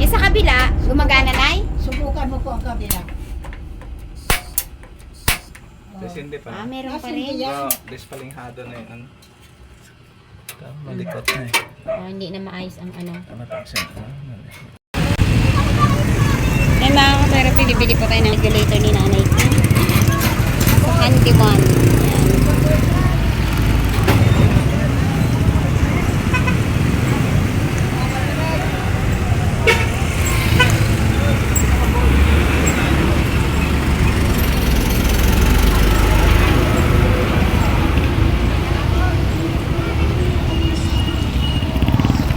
sa kabila, gumagana, Nay? Subukan mo po ang kabila. Desindi pa na. Meron pa rin. So, dispalinghado na yun. Malikot na eh. Hindi na maayos ang ano. Mataksin. May mga ka-therapy, bibili po tayo ng regulator ni Nanay King. Sa Handy One.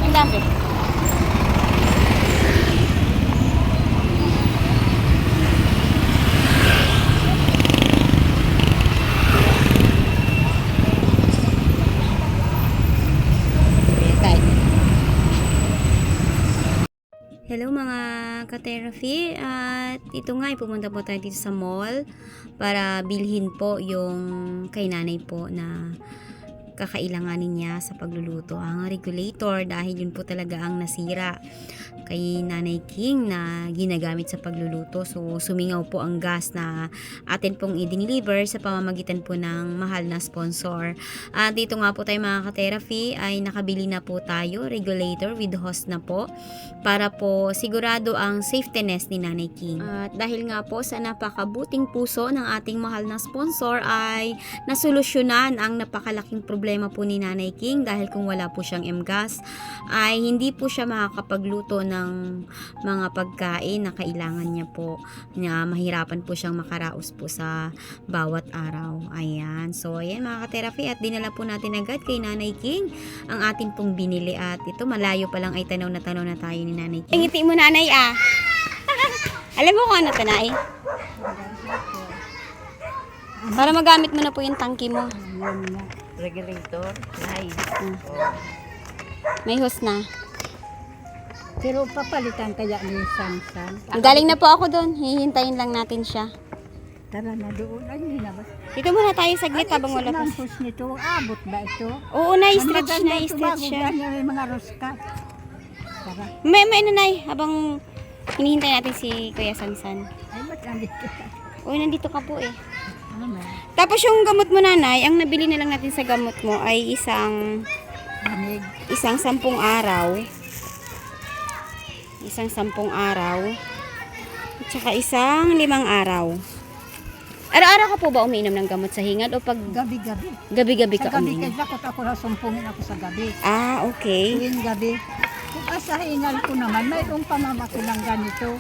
Ang dami. Hello mga ka-therapy, at ito nga, pumunta po tayo dito sa mall para bilhin po yung kay nanay po na kakailanganin niya sa pagluluto, ang regulator, dahil yun po talaga ang nasira kay Nanay King na ginagamit sa pagluluto. So sumingaw po ang gas na atin pong i-deliver sa pamamagitan po ng mahal na sponsor. At dito nga po tayo mga ka-therapy ay nakabili na po tayo regulator with hose na po para po sigurado ang safetyness ni Nanay King. At dahil nga po sa napakabuting puso ng ating mahal na sponsor ay nasolusyonan ang napakalaking problema po ni Nanay King, dahil kung wala po siyang M-gas ay hindi po siya makakapagluto ng mga pagkain na kailangan niya po, na mahirapan po siyang makaraos po sa bawat araw. Ayan, so ayan mga ka-therapy, at dinala po natin agad kay Nanay King ang ating pong binili, at ito malayo pa lang ay tanaw na tayo ni Nanay King. Ngiti mo, Nanay, ah. Alam mo kung ano to, Nay? Para magamit mo na po yung tangki mo. Regulator. Nice. May hose na. Pero papalitan kaya ni Sansan. Galing na po ako doon. Hihintayin lang natin siya. Tara na doon. Ay, hindi na ba? Dito muna tayo saglit habang wala pa. Ang push nito, abot ba ito? Oo, na-stretch Maganda na, ito, stretch bago siya. ganyan may mga roska. Tara. May ano, Nay, habang hinihintay natin si Kuya Sansan. Ay, ba't nandito ka? Oo, nandito ka po eh. Ano? Tapos yung gamot mo, Nanay, ang nabili na lang natin sa gamot mo ay isang Lamig. 10 araw. Isang 10 araw. At saka isang 5 araw. Araw-araw ka po ba umiinom ng gamot sa hingad o pag Gabi-gabi. gabi-gabi Sa ka gabi, umiinom? kasi ako na sumpungin ako sa gabi. Ah, okay. Tuwing gabi. Kung sa hingal ko naman, mayroong pamamaki ng ganito.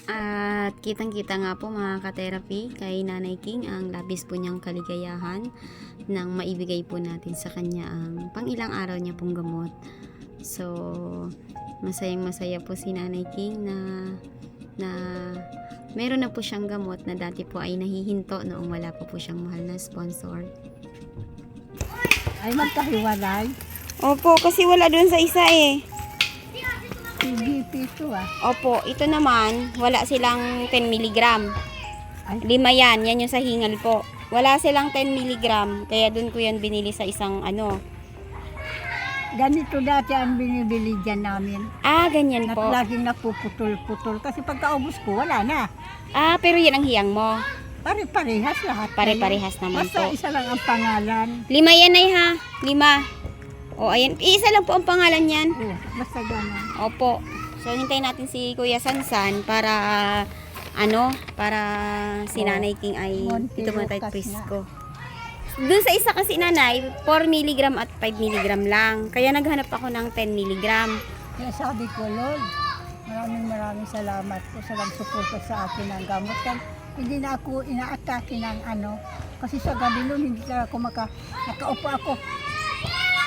At kitang-kita nga po mga ka-therapy kay Nanay King ang labis po niyang kaligayahan nang maibigay po natin sa kanya ang pang ilang araw niya pong gamot. So, masayang masaya po si Nanay King na meron na po siyang gamot na dati po ay nahihinto noong wala pa po siyang mahal na sponsor. Ay, magkahiwalay. Opo, kasi wala doon sa isa eh. PGP ito ah. Opo, ito naman, wala silang 10 mg. Ay. 5 yan yung sa hingal po. Wala silang 10 mg, kaya doon ko yan binili sa isang ano. Ganito dati ang binibili dyan namin. Ah, ganyan At po. laging napuputol-putol. Kasi pagkaubos ko, wala na. Ah, pero yan ang hiyang mo. Pare-parehas lahat. Pare-parehas naman Basta po. isa lang ang pangalan. 5 yan ay ha, 5. O, ayan, isa lang po ang pangalan yan. Oh, basta gano'n. Opo. So, hintayin natin si Kuya Sansan para, para si Nanay King ay Monte dito muna tayo Lucas Prisco. Doon sa isa kasi, Nanay, 4 mg at 5 mg lang. Kaya naghanap ako ng 10 mg. Kaya sabi ko, Lord, maraming salamat po sa nagsuporta sa akin ng gamot. Kaya hindi na ako ina-atake ng ano. Kasi sa gabi noon, hindi talaga ako nakaupo ako.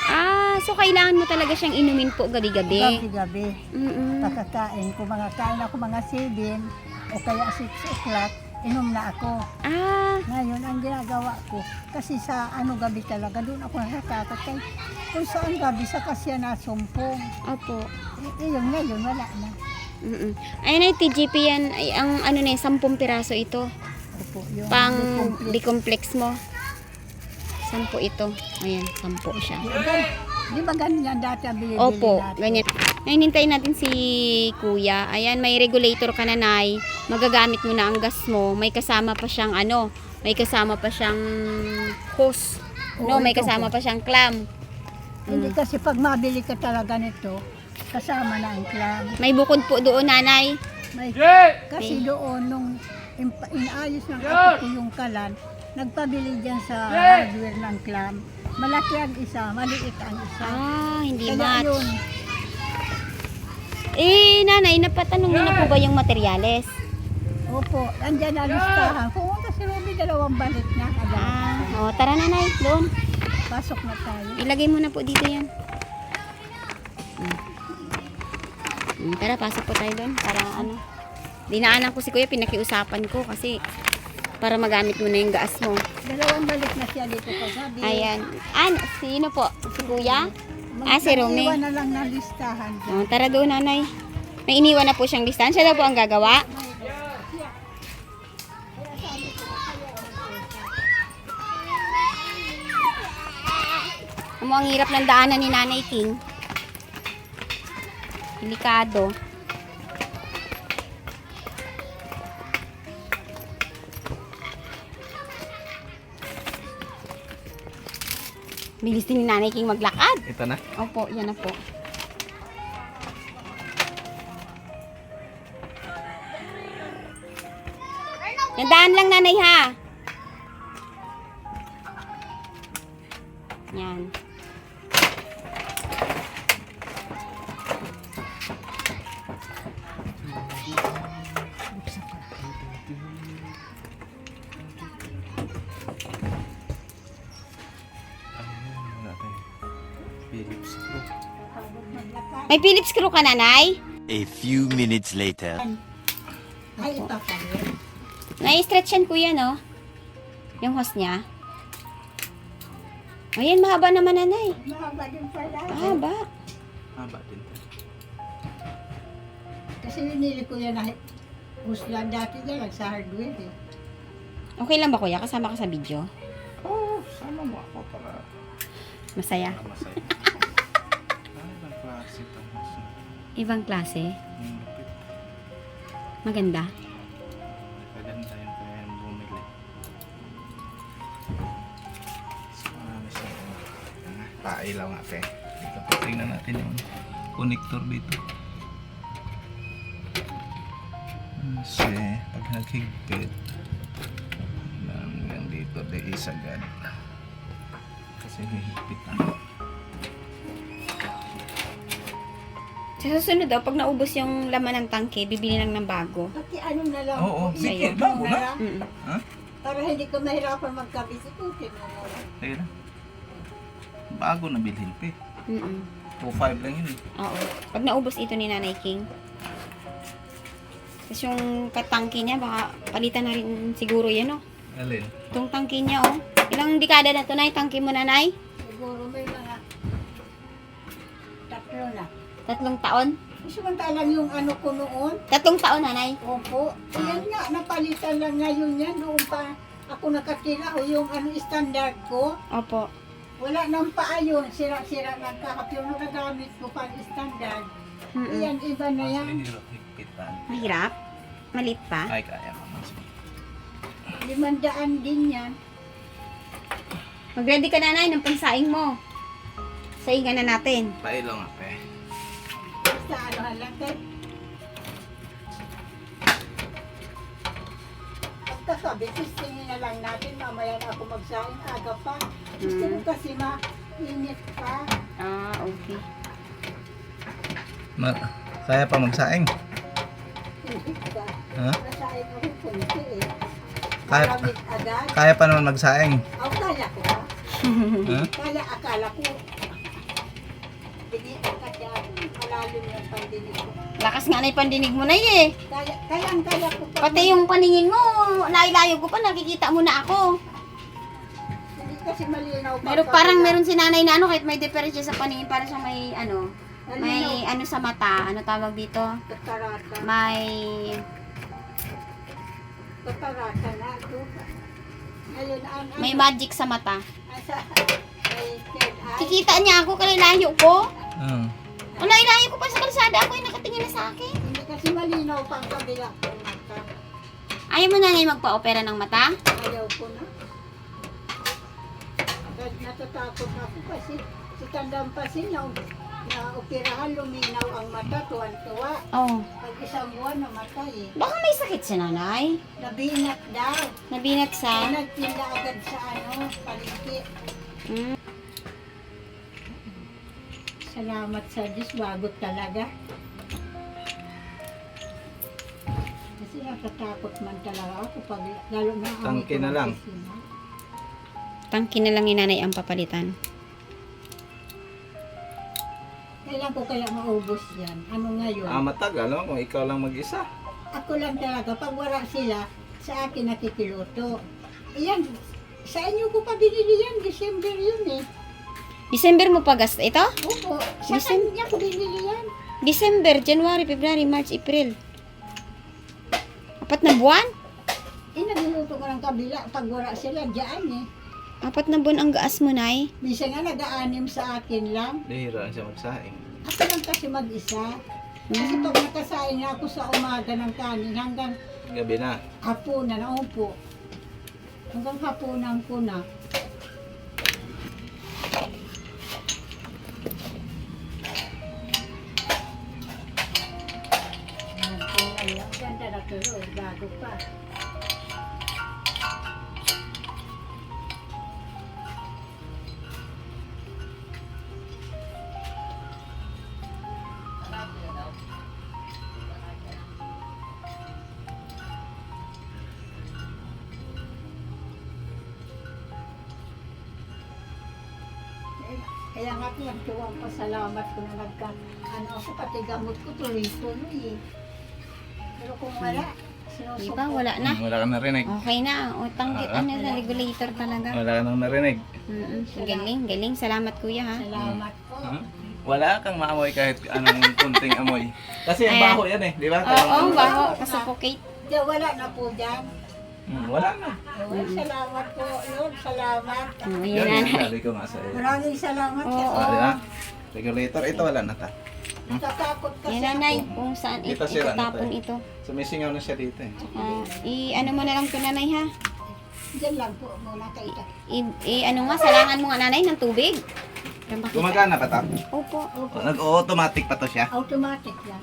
Ah, so kailangan mo talaga siyang inumin po gabi-gabi. Gabi-gabi. Mm-mm. Kakakain. Kung mga kain ako mga 7 o kaya 6 o'clock, inom na ako. Ah, Ngayon, ang ginagawa ko, kasi sa gabi talaga, doon ako natatakot. Kaya kung saan gabi, sa kasya na sumpong. opo. Iyon ngayon, wala na. Mm-mm. Ayun ay TGP yan, ay, ang 10 piraso ito. Opo, yung Pang complete. decomplex mo. 10 ito. Ayan, 10 siya. Di ba ganyan dati ang binibili Opo, natin? ganyan. Ngayon hintayin natin si Kuya. Ayan, may regulator ka, Nanay. Magagamit mo na ang gas mo. May kasama pa siyang may kasama pa siyang hose. No, Oo, may ito kasama po. pa siyang clam. Hindi kasi pag mabili ka talaga nito, kasama na ang clam. May bukod po doon, Nanay. May, kasi doon, nung inaayos ng apo ko yung kalan, nagpabili dyan sa hardware ng clam. Malaki ang isa, maliit ang isa. Ah, hindi Kaya match. yun, Nanay, napatanong niyo na po ba yung materyales? opo, andyan na listahan. Pumunta si Ruby, 2 balik na. Tara, Nanay, doon. Pasok na tayo. Ilagay mo na po dito yan. Tara, pasok po tayo doon. Para dinaanan ko si Kuya, pinakiusapan ko kasi para magamit mo na yung gas mo. 2 balik na siya dito kagabi. Ayan. Sino po? Si Kuya? Si Romy. Iwan na lang ng listahan dyan. Tara doon, Nanay. May iniwan na po siyang listahan. Siya daw po ang gagawa. Ang hirap ng daanan ni Nanay King. Delikado. Bilis din ni Nanay King maglakad. Ito na. Opo, yan na po. Nandaan lang, Nanay, ha? Yan. Philips screw. May Phillips screw ka, Nanay? A few minutes later. Ay, ito pa rin. Na-stretch yan, Kuya, no? Yung hose niya. Ayan, mahaba naman, Nanay. Mahaba din pala. Mahaba. Haba din. Kasi binili ko yan na huslan dati dyan lang sa hardware eh. Okay lang ba, Kuya? Kasama ka sa video? Oh, sama mo ako para Masaya. masaya. Ibang klase ito. Ibang klase. Maganda. Maganda yung kaya bumili. Marami sa pailaw nga, pe. Dito, tingnan natin yung connector dito. Kasi pag naghigpit, hanggang dito, di isagad. Kasi hihigpit na. Sa susunod daw, pag naubos yung laman ng tangke, bibili lang ng bago. Pati ano na lang. Oo, po, sige, isipin bago mo na. lang. Mm. Ha? Para hindi ka mahirapan magkabit. Ikutin mo na lang. Sige na. Bago na bilhin, pe. Mm-mm. 2.5 lang yun eh. Oo. Pag naubos ito ni Nanay King. Tapos yung katangke niya, baka palitan na rin siguro yan, oh. Alin? Itong tangke niya, oh. Ilang dekada na ito, Nay? Tangke mo, Nanay? Siguro may mga 3 na. 3 taon? Samantalang yung ano ko noon, 3 taon, Nanay? opo, yan nga, napalitan lang ngayon yan. Noon pa ako nakatira o yung ano standard ko. Opo. Wala nang paa yun, sira-sira lang kahap yung nagagamit ko pang standard. Mm-mm. Yan, iba na yan. Hirap higpitan. Mahirap? Malit pa? Ay, kaya ka mas. 500 din yan. Mag-ready ka, Nanay, ng pansaing mo. Saingan na natin. Pailaw nga, pe. Sa ano lang tayo. Pagkasabi, testingin na lang natin, mamaya na ako magsahin, aga pa. Gusto ko kasi mainit pa. Okay. Kaya pa magsaing? Init pa. Ha? Nasahin ako kunti eh. Kaya, Malamig agad. kaya pa naman magsaing. Ang kaya ko ha? Ha? Kaya akala ko. Hindi ka kaya malalim yung pandinig ko. Lakas nga na yung pandinig mo, Nay, eh. Kaya ko pa. Pati yung paningin mo, nailayo ko pa, nakikita mo na ako. Hindi kasi malinaw pa. Parang meron si Nanay na kahit may diferensya sa paningin, para siya may may sa mata, tawag dito? Katarata. Katarata na ito. Ngayon May magic sa mata. May third eye. Kikita niya ako, kaya layo ko. Wala, ilayo ko pa sa kalsada. Ako yung nakatingin na sa akin. Hindi kasi malinaw pa ang kabila ko. Ayaw mo nanay magpa-opera ng mata? Ayaw ko na. Agad natatakot ako kasi si Tandang Pasin na operahan, luminaw ang mata, tuwan-tuwa. Oh. Pag isang buwan namatay eh. Baka may sakit si nanay. Nabinat daw. Nabinat Kaya sa... nagtinda agad sa paliki. Hmm. Salamat sa Diyos, bagot talaga. Kasi natatakot man talaga ako pag lalo na ang Tangke na lang. Tangki na lang ni nanay ang papalitan. Kailan ko kaya maubos yan? Ano ngayon? Matagal, no? Kung ikaw lang mag-isa. Ako lang talaga, pag wala sila, sa akin nakikiluto. Iyan, sa inyo ko pa binili yan, December yun eh. December mo pa ito? Opo, sa December? kanya ko binili yan. December, January, February, March, April. 4 na buwan? Nagluluto ko ng kabila, pag wala sila, dyan eh. 4 na buwan ang gaas mo, nay. Bisa nga nag-aanim sa akin lang. Bihira siya magsaing. Ako lang kasi mag-isa. Kasi pag nakasain na ako sa umaga ng kanin hanggang Gabi na. hapunan, upo. Hanggang hapunan ko na. Hapunan lang. Ganda na tuloy, bago pa. Kaya nga tuwang pasalamat ko na ako pati gamot ko tuloy-tuloy eh. Pero kung wala, Diba, sinusuko. wala na. Wala ka narinig. Okay na. O, tanggit na regulator talaga. Wala ka nang narinig. Galing, galing. Salamat kuya ha. Salamat po. Wala kang maamoy kahit anong kunting amoy. Kasi ang Ayan. baho yan eh, di ba? Oo, baho. Kasuffocate. Diyan, wala na po dyan. Wala na. Oh, salamat po, Lord. Salamat. Oh, Yan, yan na. sabi ko nga sa iyo. Maraming salamat Oo. kasi Di ba? Regulator, ito wala na ta. natatakot kasi Yan nanay. ako. Kung saan Dito sira na itatapon tayo. ito. Sumisingaw na siya dito eh. Ano mo na lang ito nanay ha. Diyan lang po muna kayo. Ano nga, salangan mo nga nanay ng tubig. Yan bakit? Gumagana pa ta? Opo. Nag-automatic pa to siya. Automatic lang.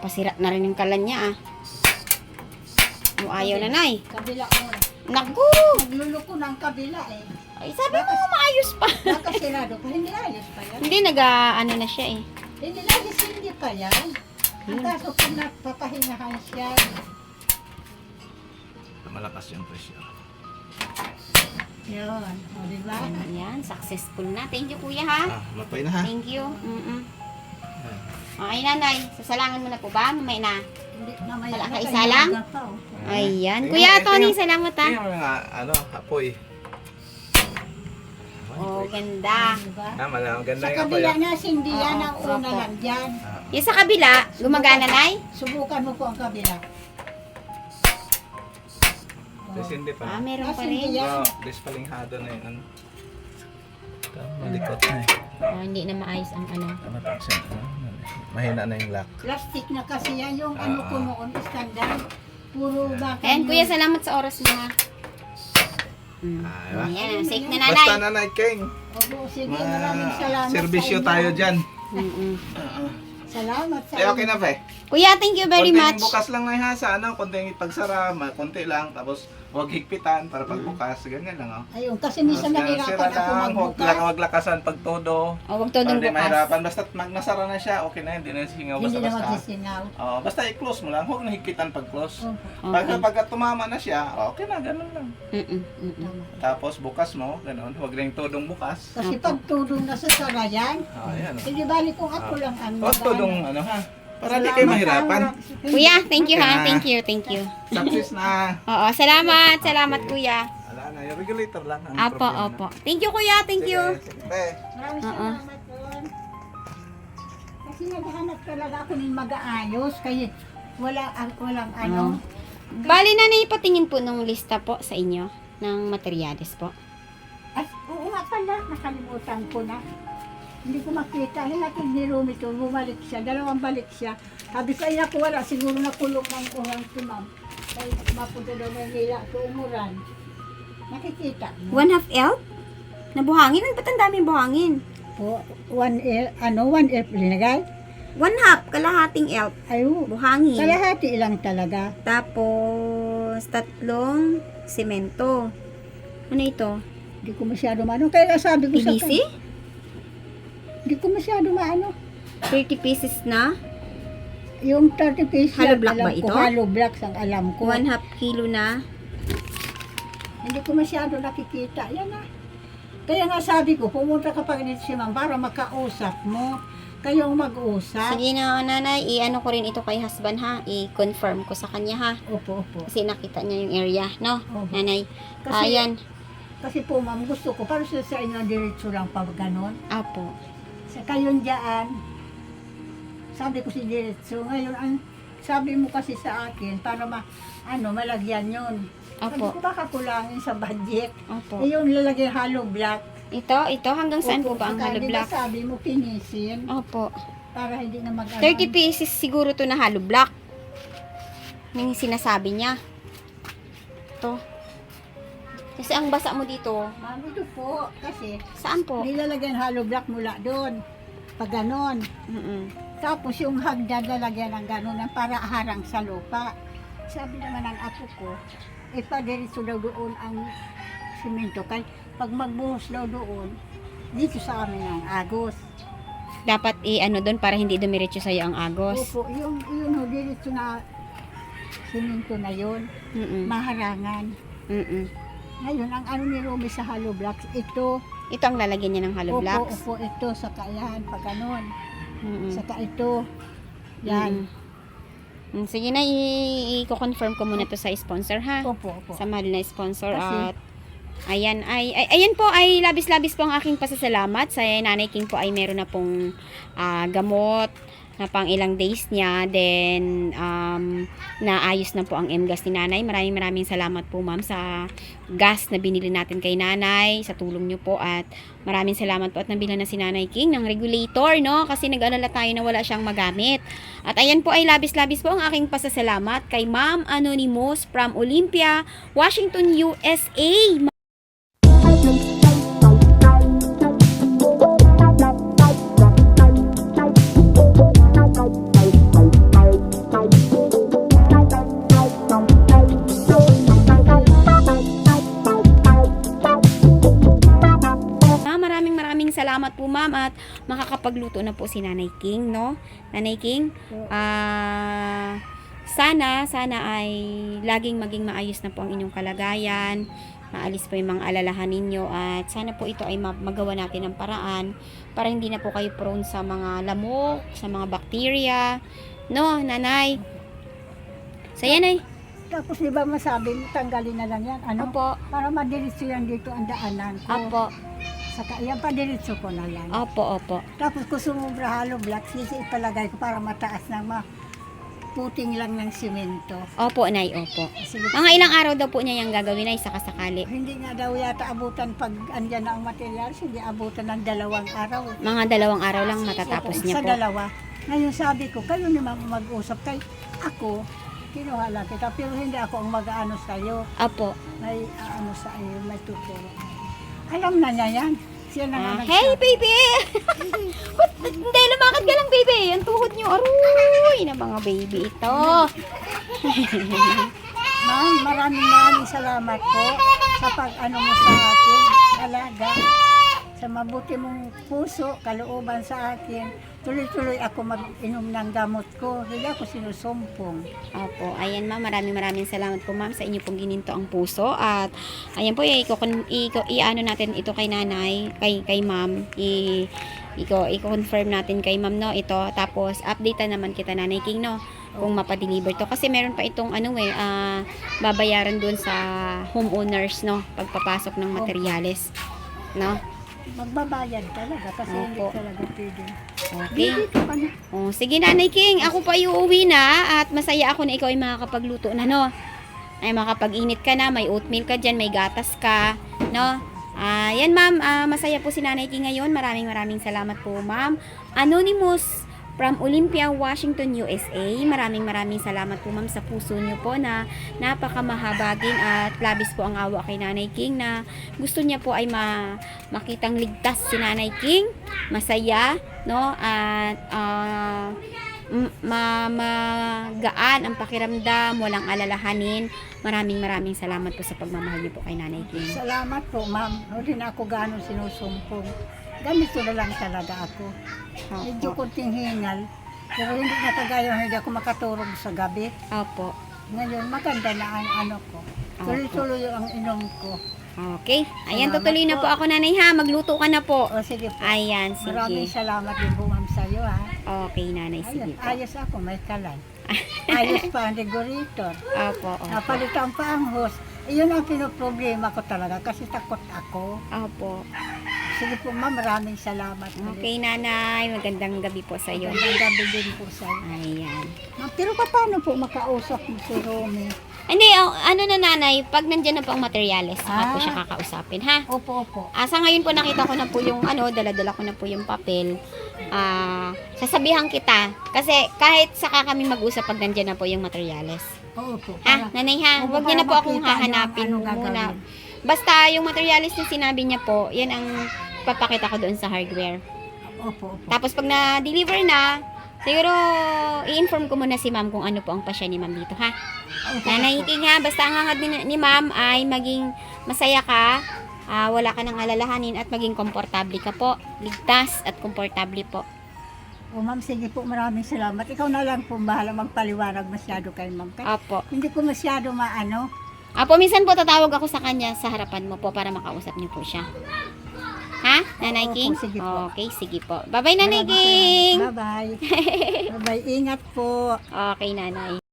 Pasira na rin yung kalan niya ah. O, ayaw nanay. Kabila muna. Naku! Nagluluko ng kabila eh. Ay, sabi mo maayos pa. Nakasirado ko. Hindi ayos pa yan. Hindi ano na siya eh. Hindi ayos, hindi pa yan. Ang kaso kung napapahingahan siya. Malakas yung pressure. Yun. O, diba? Yan, successful na. Thank you kuya ha. Mapay na ha. Thank you. Ay nanay, sasalangan mo na po ba? Mamay na. Hindi naman Wala yan. ka isa lang? Ayan. Tingnan Kuya mo, Tony, tingnan- salamat ha. Tingnan mo nga, apoy. Oh, ganda. Diba? Malang ganda Sa yung apoy. kabila na, hindi yan ang Oo, una opo. lang dyan. Yung sa kabila, gumagana nay? Subukan mo po ang kabila. Tapos hindi pa. Meron pa Kasi rin. hindi yan. Dispalingado na yun. Malikot na eh. Oh, hindi na maayos ang ano. Mahina na yung lock. Plastic na kasi yan. Yung ano ko noon, standard. Puro bakal. Ayan, kuya, salamat sa oras mo ha. Diba? Ayan, safe na Basta nanay. nanay King. Opo, sige, maraming salamat Serbisyo sa inyo. tayo dyan. Salamat sa Eh, okay na pa eh. Kuya, thank you very Konting much. bukas lang na ha sa ano, konting pagsara, konti lang, tapos huwag higpitan para pagbukas, ganyan lang oh. Ayun, kasi minsan nahirapan ako magbukas. Huwag lakasan pag todo. O, huwag Para todong di bukas. mahirapan, basta nasara na siya, okay na, hindi na singaw Hindi na basta-basta. magsisingaw. Oh, basta i-close mo lang, huwag na higpitan pag close. Opo. Pagka tumama na siya, okay na, ganun lang. Tama. Tapos bukas mo, ganun, huwag na yung todong bukas. Kasi pag tudong na sa sarayan, Oh, ayan oh. hindi bali kung ako lang ang Huwag todong ano ha, para di Salamat, kayo mahirapan. Kuya, thank you ha. Okay na. Thank you. Success na. Oo, salamat kuya. Wala na, yung regulator lang. ang Opo, problema. opo. Thank you kuya, thank you. Sige, sige. Maraming salamat doon. Kasi naghahanap talaga ako ng mag-aayos. Kaya walang ano. Bali na naipatingin po ng lista po sa inyo ng materyales po. Ay, oo nga pala. Nakalimutan ko na. Hindi ko makita. Hinatid ni Rumi to, bumalik siya. Dalawang balik siya. Sabi ko, ay naku, wala. Siguro nakulong ng orang si ma'am. Kaya mapunta daw Manila, to umuran. Nakikita mo? 1/2 elf? Na buhangin? Ba't ang daming buhangin? Po, 1 elf linagay? 1/2, kalahating elf. Ayo, Buhangin. kalahati lang talaga. Tapos, 3 semento. Ano ito? Hindi ko masyado maano. Kaya sabi ko sa PVC? Hindi ko masyado maano. 30 pieces na. Yung 30 pesos Hollow lang, block alam ba ko, ito? hollow blocks ang alam ko. 1/2 kilo na. Hindi ko masyado nakikita. Yan na. Kaya nga sabi ko, pumunta ka pa dito si ma'am para makausap mo. Kayong mag-usap. Sige na, nanay, i-ano ko rin ito kay husband ha. I-confirm ko sa kanya ha. Opo, opo. Kasi nakita niya yung area, no? Opo. Nanay. Kasi- Ayan. Kasi po ma'am, gusto ko, para sa inyo, diretso lang pa ganon. Apo. Sa kayon dyan, sabi ko si diretso. Ngayon, ang sabi mo kasi sa akin, para malagyan yun. Sabi Opo. ko, baka kulangin sa budget. Opo. Eh, yung lalagyan hollow block. Ito hanggang saan po Opo, ba ang baka hollow di ba block? sabi mo, pinisin. Opo. Para hindi na mag 30 pieces siguro to na hollow block. Yung sinasabi niya. Ito. Kasi ang basa mo dito, Ma'am, ito po. Kasi, saan po? nilalagyan hollow block mula doon. Pag ganon. Mm-mm. Tapos yung hagdan lalagyan ng ganon na para harang sa lupa. Sabi naman ng apo ko, ipadiretso daw doon ang simento. Kaya pag magbuhos daw doon, dito sa amin ang agos. Dapat i-ano doon para hindi dumiretso sa'yo ang agos. Opo, yung diretso na simento na yun, Mm-mm. maharangan. Mm-mm. Ngayon, ang ano ni Romy sa hollow blocks, ito. Ito ang lalagyan niya ng hollow blocks. Opo, ito, saka yan, pag ganon. Mm-mm. Saka ito. Yan. Sige na, i-confirm ko muna to sa sponsor ha. Opo, opo. Sa mahal na sponsor Kasi- at ayan po ay labis-labis po ang aking pasasalamat sa Nanay King po ay meron na pong gamot na pang ilang days niya, then naayos na po ang MGAS ni Nanay. Maraming salamat po ma'am sa gas na binili natin kay Nanay, sa tulong niyo po, at maraming salamat po at nabila na si Nanay King ng regulator, no? Kasi nag-alala tayo na wala siyang magamit. At ayan po ay labis-labis po ang aking pasasalamat kay Ma'am Anonymous from Olympia, Washington, USA. Maraming salamat po ma'am at makakapagluto na po si Nanay King, no? Nanay King, sana ay laging maging maayos na po ang inyong kalagayan, maalis po yung mga alalahan ninyo, at sana po ito ay magawa natin ng paraan para hindi na po kayo prone sa mga lamok, sa mga bacteria, no, Nanay? So yan ay. Tapos di ba masabi mo, tanggalin na lang yan. Ano? Opo. Para madiretso yan dito ang daanan ko. Opo. Saka yan, padiretso ko na lang. Opo, opo. Tapos kung sumubra hollow blocks, ipalagay ko para mataas na puting lang ng simento. Opo, Nay, opo. Sige, Mga ilang araw daw po niya yung gagawin ay sakasakali. hindi nga daw yata abutan pag andyan na ang materials, hindi abutan ng 2 araw. Mga 2 araw lang matatapos niya Sa po. 2. Ngayon sabi ko, kayo naman mag-usap kay ako, kinuha lang kita, pero hindi ako ang mag-ano sa'yo. Opo. May ano sa iyo, may tuturo. Alam na niya yan. Siya na nga Hey, baby! Ba't hindi, lumakad ka lang, baby. Ang tuhod niyo, aroy, na mga baby ito. Ma'am, maraming salamat po sa pag-ano mo sa akin, alaga. Sa mabuti mong puso, kalooban sa akin. Tuloy-tuloy ako mag-inom ng gamot ko. Hindi ako sinusumpong. Opo, ayan ma'am, maraming salamat po ma'am sa inyo pong gininto ang puso. At ayan po, i-ano natin ito kay nanay, kay ma'am. I-confirm natin kay ma'am, no, ito. Tapos, update naman kita, Nanay King, no, kung mapadeliver to. Kasi meron pa itong, babayaran dun sa homeowners, no, pagpapasok ng materyales, no. Magbabayad talaga kasi hindi Opo. talaga pwede. Okay. Dito pa na. Oh, sige Nanay King, ako pa uuwi na at masaya ako na ikaw ay makakapagluto na, no. Ay makapag-init ka na, may oatmeal ka dyan, may gatas ka, no. Yan ma'am, masaya po si Nanay King ngayon. Maraming salamat po ma'am. Anonymous from Olympia, Washington, USA. Maraming salamat po ma'am sa puso niyo po na napakamahabagin at labis po ang awa kay Nanay King na gusto niya po ay makitang ligtas si Nanay King, masaya, no? At magaan ang pakiramdam, walang alalahanin. Maraming salamat po sa pagmamahal niyo po kay Nanay King. Salamat po, ma'am. Hindi na ako gano'ng sinusumpong. Ganito na lang talaga ako. Medyo kunting hingal. Pero hindi na kagaya, hindi ako makatulog sa gabi. Opo. Ngayon, maganda na ang ano ko. Tuloy-tuloy ang inom ko. Okay. Ayan, Salamat tutuloy na po ako, Nanay, ha. Magluto ka na po. O sige po. Ayan, Maraming sige. salamat din po, ma'am, sa'yo, ha. Okay, Nanay, sige Ayos, po. ayos ako, may kalan. Ayos pa ang regulator. Opo. Napalitan pa ang hose. Iyon ang pinoproblema ko talaga kasi takot ako. Opo. Sige po, ma'am, maraming salamat. Okay, Nanay. Magandang gabi po sa iyo. Magandang gabi din po sa'yo. Ayan. Ma'am, pero paano po makausap mo si Romy? Hindi, ano na, Nanay, pag nandyan na po ang materyales, saka po siya kakausapin, ha? Opo, opo. Sa ngayon po nakita ko na po yung dala-dala ko na po yung papel. Sasabihan kita kasi kahit saka kami mag-usap pag nandyan na po yung materyales. Opo. Ha, Nanay, ha? Opo, Huwag niyo na po para akong makita niyo hahanapin ang anong muna. gagawin. Basta yung materialis na sinabi niya po, yan ang papakita ko doon sa hardware. Opo, opo. Tapos pag na-deliver na, siguro i-inform ko muna si ma'am kung ano po ang pasya ni ma'am dito, ha? Opo, Nanay opo. King, ha? Basta ang hangad ni ma'am ay maging masaya ka, wala ka nang alalahanin at maging komportable ka po. Ligtas at komportable po. O ma'am, sige po, maraming salamat. Ikaw na lang po bahala magpaliwanag masyado kay ma'am. Kasi Opo. hindi ko masyado maano. Minsan po tatawag ako sa kanya sa harapan mo po para makausap niyo po siya. Ha? Nanay Opo, King? sige po. Okay, sige po. Bye-bye, Nanay Maraming King! salamat. Bye-bye. Bye-bye. Ingat po. Okay, Nanay.